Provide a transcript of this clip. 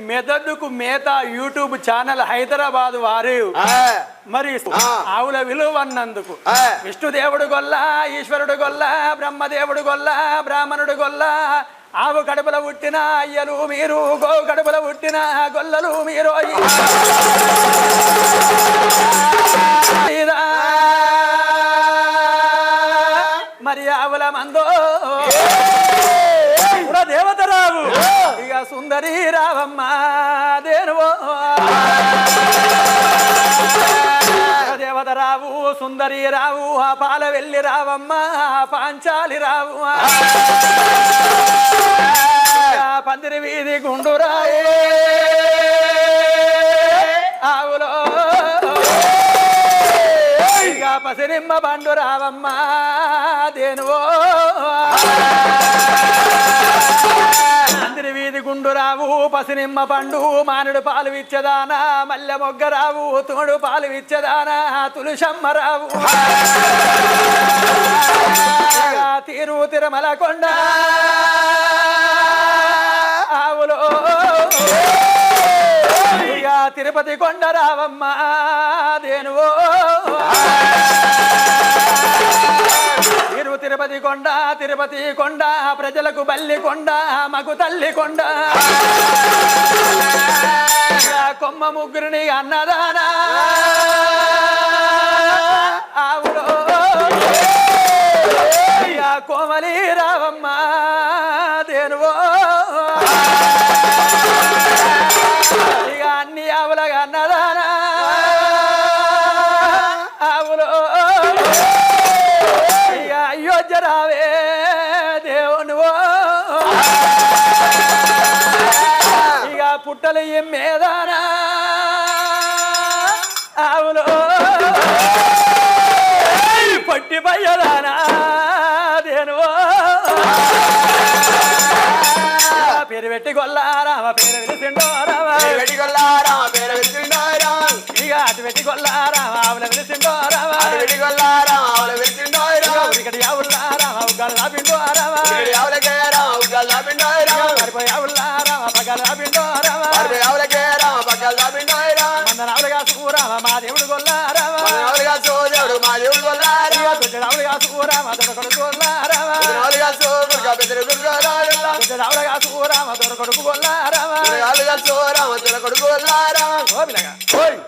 మెదడుకు మేత YouTube channel Hyderabad వారు మరి ఆవుల విలువన్నందుకు విష్ణుదేవుడు గొల్ల, ఈశ్వరుడు గొల్ల, బ్రహ్మదేవుడు గొల్ల, బ్రాహ్మణుడు గొల్ల, ఆవు కడుపుల పుట్టిన అయ్యలు మీరు, గో కడుపుల పుట్టిన గొల్లలు మీరు, మరి ఆవుల మందో దేవత రావు ఇక సుందరి రావమ్మ దేనువో దేవత రావు, సుందరి రావు, ఆ పాల వెళ్ళి రావమ్మ పాంచాలి రావు, పందిరి వీధి గుండురాయే ఆవులో ఇక పసిరిమ్మ బండు రావమ్మ దేనువో పందిరి వీధి గుండు రావు, పసినిమ్మ పండు, మానుడు పాలు విచ్చదానా, మల్లె మొగ్గ రావు, తోడు పాలు విచ్చదానా, తులసమ్మ రావు, తీరు తిరుమల కొండ ఆవులో ఇక తిరుపతి కొండ రావమ్మ దేనువో తిరుపతి కొండ, తిరుపతి కొండ ప్రజలకు బల్లి కొండ, మగు తల్లి కొండ, కొమ్మ ముగ్గురిని అన్నదానా ఆవులో కోమలి రావమ్మ దేనువో ఇక అన్ని ఆవులగా అన్నదానా ఆవులో అయోధ్య రావే దేవునువో ఇక పుట్టలు మేదానా ఆవులో పట్టి పయ్యదానా దేనువో పేరు పెట్టి గొల్లారామ పేరు వెలిసిండో రామ పెట్టి గొల్లారామ పేరు వెలిసిండో రామ ఇక అటు పెట్టి గొల్లారామ ఆవుల వెలిసిండో రామ పెట్టి గొల్లారామ ఆవుల వెలిసిండో రామ ఇక్కడ యావుల్లారామ ఉగ్గల్లా పిండో రామ యావులకే రామ ఉగ్గల్లా పిండో రామ మరిపో యావుల్లారామ పగల్లా పిండో రామ మరిపో యావులకే రామ పగల్లా పిండో రామ మందనావులుగా సూరామ మా దేవుడు గొల్లారామ మందనావులుగా సూదేవుడు మా దేవుడు గొల్లారామ దుడ్డనావులుగా సూరామ దొరకొడు గొల్లారామ దుడ్డనావులుగా సూరుగా బెదరు గొల్లారామ దుడ్డనావులుగా సూరామ దొరకొడు గొల్లారామ దుడ్డనావులుగా సూరామ దొరకొడు గొల్లారామ ఓ బిలగా ఓయ్